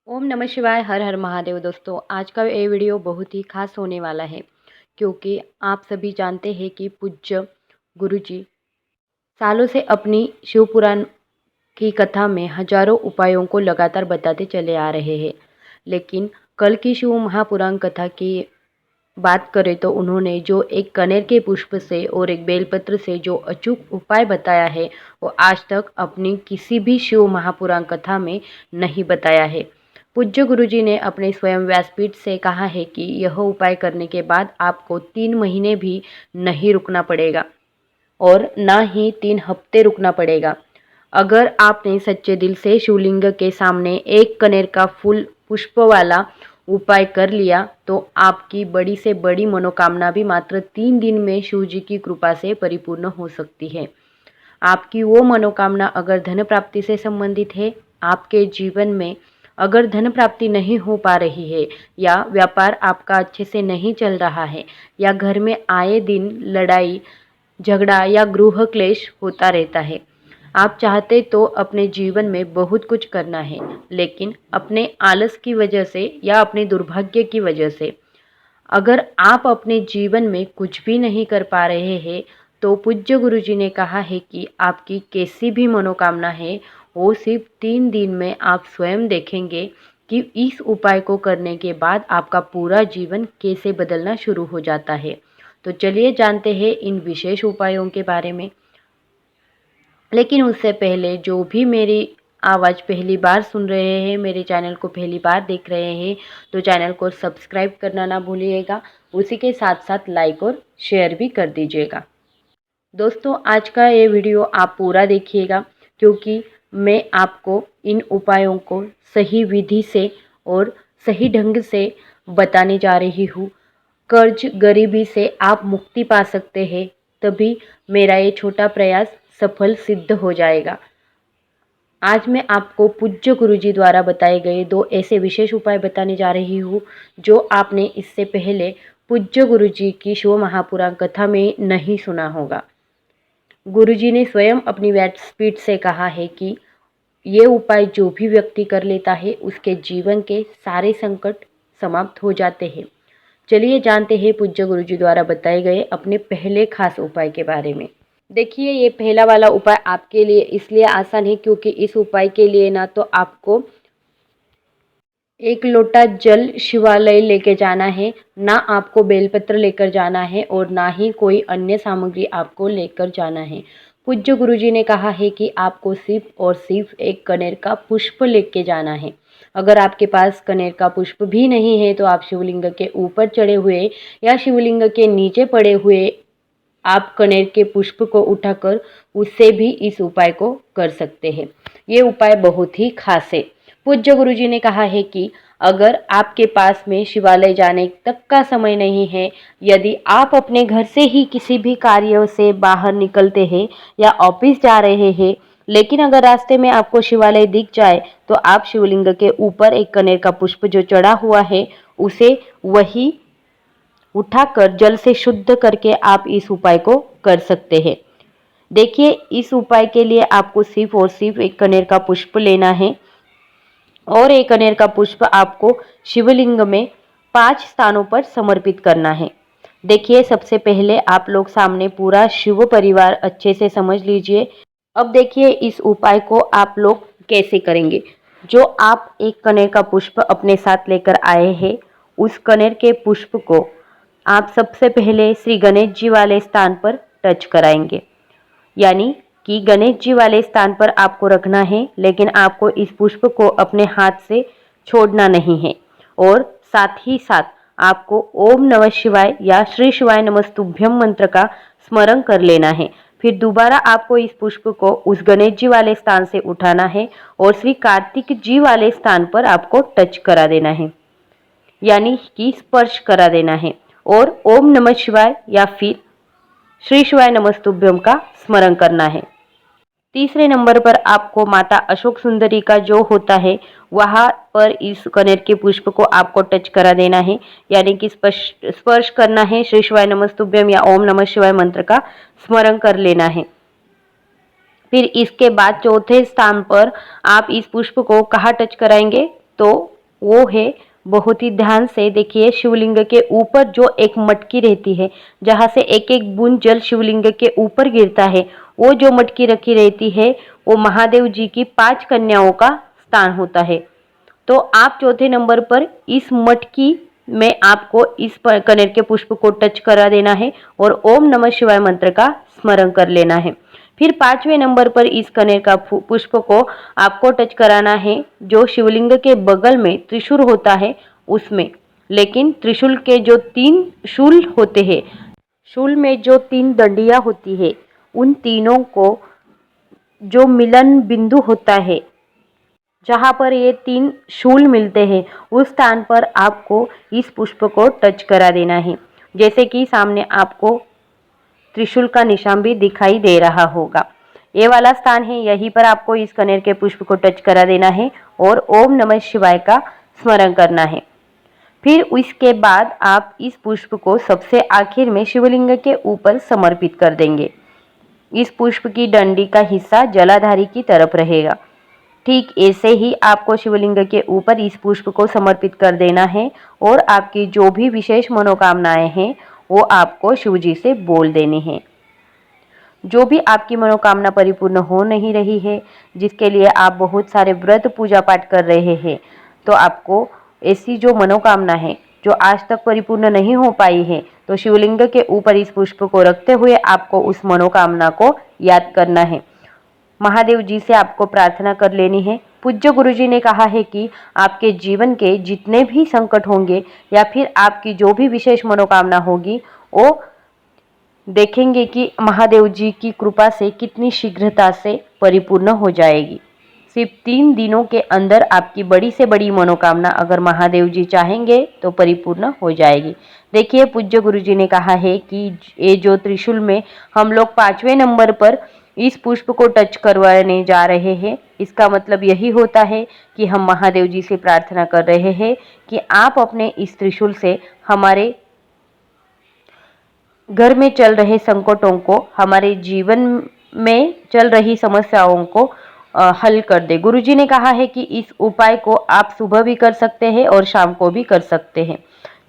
ओम नमः शिवाय। हर हर महादेव। दोस्तों, आज का ये वीडियो बहुत ही खास होने वाला है क्योंकि आप सभी जानते हैं कि पूज्य गुरुजी सालों से अपनी शिव पुराण की कथा में हजारों उपायों को लगातार बताते चले आ रहे हैं। लेकिन कल की शिव महापुराण कथा की बात करें तो उन्होंने जो एक कनेर के पुष्प से और एक बेलपत्र से जो अचूक उपाय बताया है वो आज तक अपनी किसी भी शिव महापुराण कथा में नहीं बताया है। पूज्य गुरुजी ने अपने स्वयं व्यासपीठ से कहा है कि यह उपाय करने के बाद आपको 3 महीने भी नहीं रुकना पड़ेगा और ना ही 3 हफ्ते रुकना पड़ेगा। अगर आपने सच्चे दिल से शिवलिंग के सामने एक कनेर का फूल पुष्प वाला उपाय कर लिया तो आपकी बड़ी से बड़ी मनोकामना भी मात्र 3 दिन में शिव जी की कृपा से परिपूर्ण हो सकती है। आपकी वो मनोकामना अगर धन प्राप्ति से संबंधित है, आपके जीवन में अगर धन प्राप्ति नहीं हो पा रही है या व्यापार आपका अच्छे से नहीं चल रहा है या घर में आए दिन लड़ाई झगड़ा या गृह क्लेश होता रहता है, आप चाहते तो अपने जीवन में बहुत कुछ करना है लेकिन अपने आलस की वजह से या अपने दुर्भाग्य की वजह से अगर आप अपने जीवन में कुछ भी नहीं कर पा रहे हैं तो पूज्य गुरुजी ने कहा है कि आपकी कैसी भी मनोकामना है वो सिर्फ 3 दिन में आप स्वयं देखेंगे कि इस उपाय को करने के बाद आपका पूरा जीवन कैसे बदलना शुरू हो जाता है। तो चलिए जानते हैं इन विशेष उपायों के बारे में। लेकिन उससे पहले जो भी मेरी आवाज़ पहली बार सुन रहे हैं, मेरे चैनल को पहली बार देख रहे हैं, तो चैनल को सब्सक्राइब करना ना भूलिएगा। उसी के साथ साथ लाइक और शेयर भी कर दीजिएगा। दोस्तों, आज का ये वीडियो आप पूरा देखिएगा क्योंकि मैं आपको इन उपायों को सही विधि से और सही ढंग से बताने जा रही हूँ। कर्ज गरीबी से आप मुक्ति पा सकते हैं, तभी मेरा ये छोटा प्रयास सफल सिद्ध हो जाएगा। आज मैं आपको पूज्य गुरुजी द्वारा बताए गए 2 ऐसे विशेष उपाय बताने जा रही हूँ जो आपने इससे पहले पूज्य गुरुजी की शिव महापुराण कथा में नहीं सुना होगा। गुरुजी ने स्वयं अपनी व्यासपीठ से कहा है कि ये उपाय जो भी व्यक्ति कर लेता है उसके जीवन के सारे संकट समाप्त हो जाते हैं। चलिए जानते हैं पूज्य गुरुजी द्वारा बताए गए अपने पहले खास उपाय के बारे में। देखिए, ये पहला वाला उपाय आपके लिए इसलिए आसान है क्योंकि इस उपाय के लिए ना तो आपको 1 लोटा जल शिवालय लेके जाना है, ना आपको बेलपत्र लेकर जाना है और ना ही कोई अन्य सामग्री आपको लेकर जाना है। पूज्य गुरुजी ने कहा है कि आपको सिर्फ और सिर्फ एक कनेर का पुष्प लेके जाना है। अगर आपके पास कनेर का पुष्प भी नहीं है तो आप शिवलिंग के ऊपर चढ़े हुए या शिवलिंग के नीचे पड़े हुए आप कनेर के पुष्प को उठाकर उससे भी इस उपाय को कर सकते हैं। ये उपाय बहुत ही खास है। पूज्य गुरुजी ने कहा है कि अगर आपके पास में शिवालय जाने तक का समय नहीं है, यदि आप अपने घर से ही किसी भी कार्य से बाहर निकलते हैं या ऑफिस जा रहे हैं, लेकिन अगर रास्ते में आपको शिवालय दिख जाए तो आप शिवलिंग के ऊपर एक कनेर का पुष्प जो चढ़ा हुआ है उसे वही उठाकर जल से शुद्ध करके आप इस उपाय को कर सकते हैं। देखिए, इस उपाय के लिए आपको सिर्फ और सिर्फ एक कनेर का पुष्प लेना है और एक कनेर का पुष्प आपको शिवलिंग में 5 स्थानों पर समर्पित करना है। देखिए, सबसे पहले आप लोग सामने पूरा शिव परिवार अच्छे से समझ लीजिए। अब देखिए इस उपाय को आप लोग कैसे करेंगे। जो आप एक कनेर का पुष्प अपने साथ लेकर आए हैं, उस कनेर के पुष्प को आप सबसे पहले श्री गणेश जी वाले स्थान पर टच कराएंगे, यानी कि गणेश जी वाले स्थान पर आपको रखना है, लेकिन आपको इस पुष्प को अपने हाथ से छोड़ना नहीं है और साथ ही साथ आपको ओम नमः शिवाय या श्री शिवाय नमस्तुभ्यम मंत्र का स्मरण कर लेना है। फिर दोबारा आपको इस पुष्प को उस गणेश जी वाले स्थान से उठाना है और श्री कार्तिक जी वाले स्थान पर आपको टच करा देना है, यानी कि स्पर्श करा देना है और ओम नमः शिवाय या फिर श्री शिवाय नमस्तुभ्यम का स्मरण करना है। तीसरे नंबर पर आपको माता अशोक सुंदरी का जो होता है वहां पर इस कनेर के पुष्प को आपको टच करा देना है, यानी कि स्पर्श करना है, श्री शिवाय नमस्तुभ्यम या ओम नमः शिवाय मंत्र का स्मरण कर लेना है। फिर इसके बाद चौथे स्थान पर आप इस पुष्प को कहाँ टच कराएंगे, तो वो है, बहुत ही ध्यान से देखिए, शिवलिंग के ऊपर जो एक मटकी रहती है, जहाँ से एक एक बूंद जल शिवलिंग के ऊपर गिरता है, वो जो मटकी रखी रहती है, वो महादेव जी की 5 कन्याओं का स्थान होता है। तो आप चौथे नंबर पर इस मटकी में आपको इस कनेर के पुष्प को टच करा देना है और ओम नमः शिवाय मंत्र का स्मरण कर लेना है। फिर 5वें नंबर पर इस कनेर का पुष्प को आपको टच कराना है जो शिवलिंग के बगल में त्रिशूल होता है उसमें। लेकिन त्रिशूल के जो 3 शूल होते हैं, शूल में जो 3 दंडियां होती है, उन तीनों को जो मिलन बिंदु होता है, जहाँ पर ये 3 शूल मिलते हैं, उस स्थान पर आपको इस पुष्प को टच करा देना है। जैसे कि सामने आपको त्रिशूल का निशान भी दिखाई दे रहा होगा। ये वाला स्थान है, यहीं पर आपको इस कनेर के पुष्प को टच करा देना है और ओम नमः शिवाय का स्मरण करना है। फिर इसके बाद आप इस पुष्प को सबसे आखिर में शिवलिंग के ऊपर समर्पित कर देंगे। इस पुष्प की डंडी का हिस्सा जलाधारी की तरफ रहेगा। ठीक ऐसे ही आपको शिवलिंग के ऊपर इस पुष्प को समर्पित कर देना है और आपकी जो भी विशेष मनोकामनाएं हैं वो आपको शिव जी से बोल देनी है। जो भी आपकी मनोकामना परिपूर्ण हो नहीं रही है, जिसके लिए आप बहुत सारे व्रत पूजा पाठ कर रहे हैं, तो आपको ऐसी जो मनोकामना है जो आज तक परिपूर्ण नहीं हो पाई है, तो शिवलिंग के ऊपर इस पुष्प को रखते हुए आपको उस मनोकामना को याद करना है। महादेव जी से आपको प्रार्थना कर लेनी है। पूज्य गुरुजी ने कहा है कि आपके जीवन के जितने भी संकट होंगे या फिर आपकी जो भी विशेष मनोकामना होगी, वो देखेंगे कि महादेव जी की कृपा से कितनी शीघ्रता से परिपूर्ण हो जाएगी। सिर्फ 3 दिनों के अंदर आपकी बड़ी से बड़ी मनोकामना अगर महादेव जी चाहेंगे तो परिपूर्ण हो जाएगी। देखिए, पूज्य गुरुजी ने कहा है कि ये जो त्रिशूल में हम लोग 5वें नंबर पर इस पुष्प को टच करवाने जा रहे हैं, इसका मतलब यही होता है कि हम महादेव जी से प्रार्थना कर रहे हैं कि आप अपने इस त्रिशूल से हमारे घर में चल रहे संकटों को, हमारे जीवन में चल रही समस्याओं को हल कर दे। गुरुजी ने कहा है कि इस उपाय को आप सुबह भी कर सकते हैं और शाम को भी कर सकते हैं।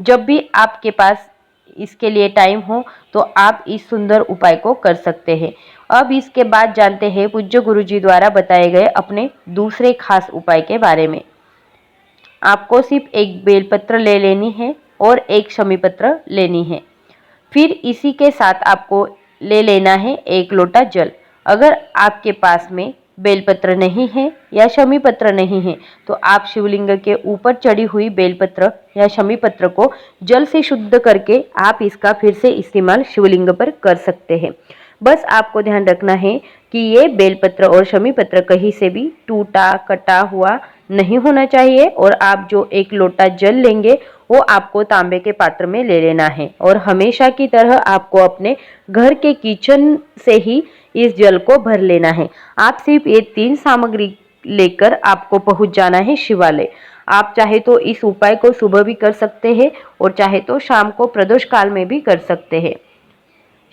जब भी आपके पास इसके लिए टाइम हो तो आप इस सुंदर उपाय को कर सकते हैं। अब इसके बाद जानते हैं पूज्य गुरुजी द्वारा बताए गए अपने दूसरे खास उपाय के बारे में। आपको सिर्फ एक बेलपत्र ले लेनी है और एक शमी पत्र लेनी है। फिर इसी के साथ आपको ले लेना है 1 लोटा जल। अगर आपके पास में बेलपत्र नहीं है या शमी पत्र नहीं है, तो आप शिवलिंग के ऊपर चढ़ी हुई बेलपत्र या शमी पत्र को जल से शुद्ध करके आप इसका फिर से इस्तेमाल शिवलिंग पर कर सकते हैं। बस आपको ध्यान रखना है कि ये बेलपत्र और शमी पत्र कहीं से भी टूटा कटा हुआ नहीं होना चाहिए और आप जो 1 लोटा जल लेंगे वो आपको तांबे के पात्र में ले लेना है और हमेशा की तरह आपको अपने घर के किचन से ही इस जल को भर लेना है। आप सिर्फ ये 3 सामग्री लेकर आपको पहुंच जाना है शिवालय। आप चाहे तो इस उपाय को सुबह भी कर सकते हैं और चाहे तो शाम को प्रदोष काल में भी कर सकते हैं।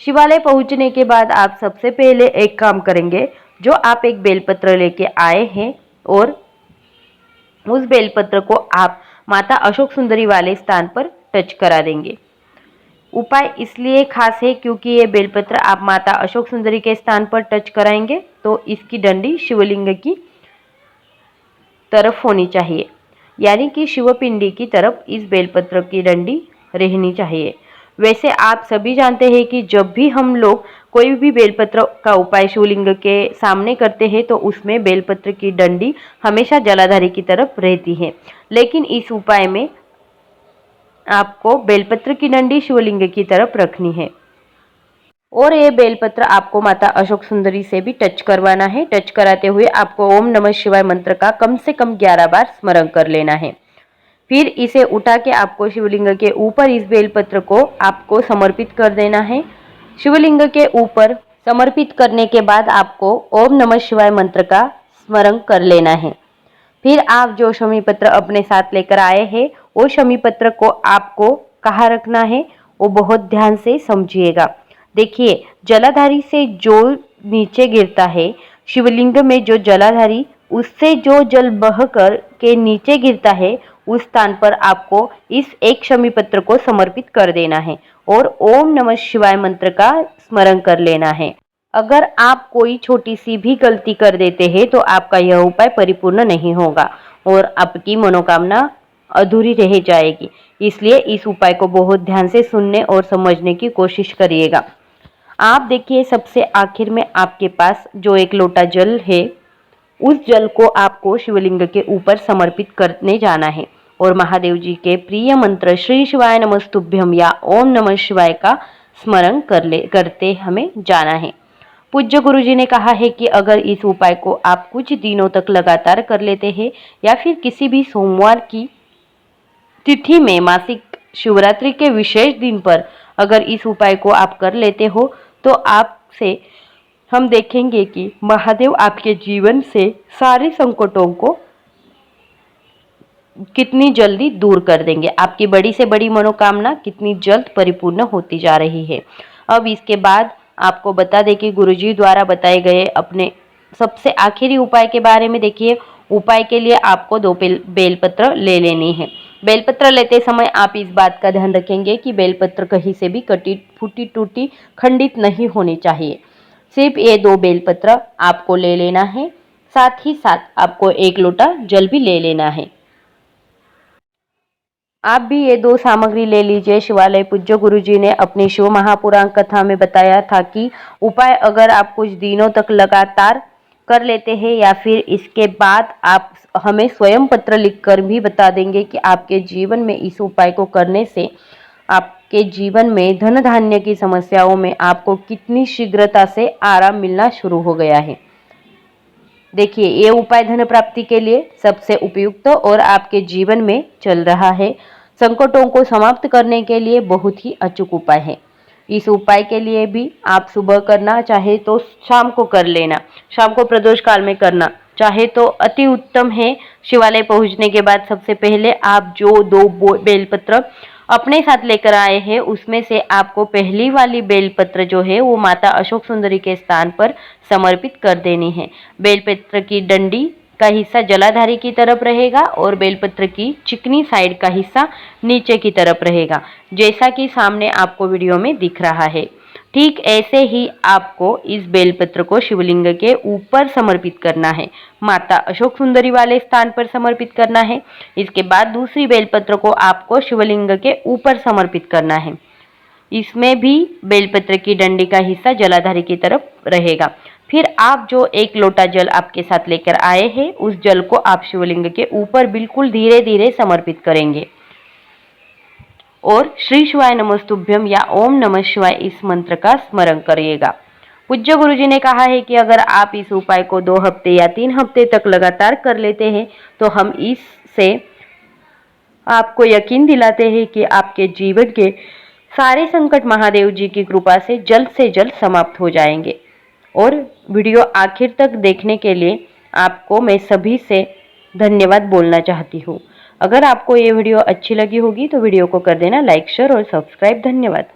शिवालय पहुंचने के बाद आप सबसे पहले एक काम करेंगे, जो आप एक बेलपत्र लेके आए हैं और उस बेलपत्र को आप माता अशोक सुंदरी वाले स्थान पर टच करा देंगे। उपाय इसलिए खास है क्योंकि ये बेलपत्र आप माता अशोक सुंदरी के स्थान पर टच कराएंगे तो इसकी डंडी शिवलिंग की तरफ होनी चाहिए, यानी कि शिवपिंडी की तरफ इस बेलपत्र की डंडी रहनी चाहिए। वैसे आप सभी जानते हैं कि जब भी हम लोग कोई भी बेलपत्र का उपाय शिवलिंग के सामने करते हैं तो उसमें बेलपत्र की डंडी हमेशा जलाधारी की तरफ रहती है, लेकिन इस उपाय में आपको बेलपत्र की डंडी शिवलिंग की तरफ रखनी है और ये बेलपत्र आपको माता अशोक सुंदरी से भी टच करवाना है। टच कराते हुए आपको ओम नमः शिवाय मंत्र का कम से कम 11 बार स्मरण कर लेना है। फिर इसे उठा के आपको शिवलिंग के ऊपर इस बेलपत्र को आपको समर्पित कर देना है। शिवलिंग के ऊपर समर्पित करने के बाद आपको ओम नमः शिवाय मंत्र का स्मरण कर लेना है। फिर आप जो शमी पत्र अपने साथ लेकर आए हैं, वो शमी पत्र को आपको कहाँ रखना है वो बहुत ध्यान से समझिएगा। देखिए, जलाधारी से जो नीचे गिरता है, शिवलिंग में जो जलाधारी उससे जो जल बहकर के नीचे गिरता है उस स्थान पर आपको इस एक शमी पत्र को समर्पित कर देना है और ओम नमः शिवाय मंत्र का स्मरण कर लेना है। अगर आप कोई छोटी सी भी गलती कर देते हैं तो आपका यह उपाय परिपूर्ण नहीं होगा और आपकी मनोकामना अधूरी रह जाएगी। इसलिए इस उपाय को बहुत ध्यान से सुनने और समझने की कोशिश करिएगा। आप देखिए, सबसे आखिर में आपके पास जो एक लोटा जल है, उस जल को आपको शिवलिंग के ऊपर समर्पित करने जाना है और महादेव जी के प्रिय मंत्र श्री शिवाय नमस्तुभ्यम या ओम नमः शिवाय का स्मरण करते हमें जाना है। पूज्य गुरु जी ने कहा है कि अगर इस उपाय को आप कुछ दिनों तक लगातार कर लेते हैं या फिर किसी भी सोमवार की तिथि में मासिक शिवरात्रि के विशेष दिन पर अगर इस उपाय को आप कर लेते हो तो आपसे हम देखेंगे कि महादेव आपके जीवन से सारे संकटों को कितनी जल्दी दूर कर देंगे। आपकी बड़ी से बड़ी मनोकामना कितनी जल्द परिपूर्ण होती जा रही है। अब इसके बाद आपको बता दें कि गुरुजी द्वारा बताए गए अपने सबसे आखिरी उपाय के बारे में। देखिए, उपाय के लिए आपको 2 बेलपत्र ले लेनी है। बेलपत्र लेते समय आप इस बात का ध्यान रखेंगे कि बेलपत्र कहीं से भी कटी फूटी टूटी खंडित नहीं होनी चाहिए। सिर्फ ये 2 बेलपत्र आपको ले लेना है। साथ ही साथ आपको 1 लोटा जल भी ले लेना है। आप भी ये 2 सामग्री ले लीजिए। शिवालय पूज्य गुरुजी ने अपनी शिव महापुराण कथा में बताया था कि उपाय अगर आप कुछ दिनों तक लगातार कर लेते हैं या फिर इसके बाद आप हमें स्वयं पत्र लिखकर भी बता देंगे कि आपके जीवन में इस उपाय को करने से आपके जीवन में धन धान्य की समस्याओं में आपको कितनी शीघ्रता से आराम मिलना शुरू हो गया है। देखिए, ये उपाय धन प्राप्ति के लिए सबसे उपयुक्त और आपके जीवन में चल रहा है संकटों को समाप्त करने के लिए बहुत ही अचूक उपाय है। इस उपाय के लिए भी आप सुबह करना चाहे तो शाम को कर लेना, शाम को प्रदोष काल में करना चाहे तो अति उत्तम है। शिवालय पहुंचने के बाद सबसे पहले आप जो 2 बेलपत्र अपने साथ लेकर आए हैं उसमें से आपको पहली वाली बेलपत्र जो है वो माता अशोक सुंदरी के स्थान पर समर्पित कर देनी है। बेलपत्र की डंडी का हिस्सा जलाधारी की तरफ रहेगा और बेलपत्र की चिकनी साइड का हिस्सा नीचे की तरफ रहेगा, जैसा कि सामने आपको वीडियो में दिख रहा है। ठीक ऐसे ही आपको इस बेलपत्र को शिवलिंग के ऊपर समर्पित करना है, माता अशोक सुंदरी वाले स्थान पर समर्पित करना है। इसके बाद दूसरी बेलपत्र को आपको शिवलिंग के ऊपर समर्पित करना है। इसमें भी बेलपत्र की डंडी का हिस्सा जलाधारी की तरफ रहेगा। फिर आप जो 1 लोटा जल आपके साथ लेकर आए हैं उस जल को आप शिवलिंग के ऊपर बिल्कुल धीरे धीरे समर्पित करेंगे और श्री शिवाय नमस्तुभ्यम या ओम नमः शिवाय इस मंत्र का स्मरण करिएगा। पूज्य गुरुजी ने कहा है कि अगर आप इस उपाय को 2 हफ्ते या 3 हफ्ते तक लगातार कर लेते हैं तो हम इससे आपको यकीन दिलाते हैं कि आपके जीवन के सारे संकट महादेव जी की कृपा से जल्द समाप्त हो जाएंगे। और वीडियो आखिर तक देखने के लिए आपको मैं सभी से धन्यवाद बोलना चाहती हूँ। अगर आपको ये वीडियो अच्छी लगी होगी तो वीडियो को कर देना लाइक, शेयर और सब्सक्राइब। धन्यवाद।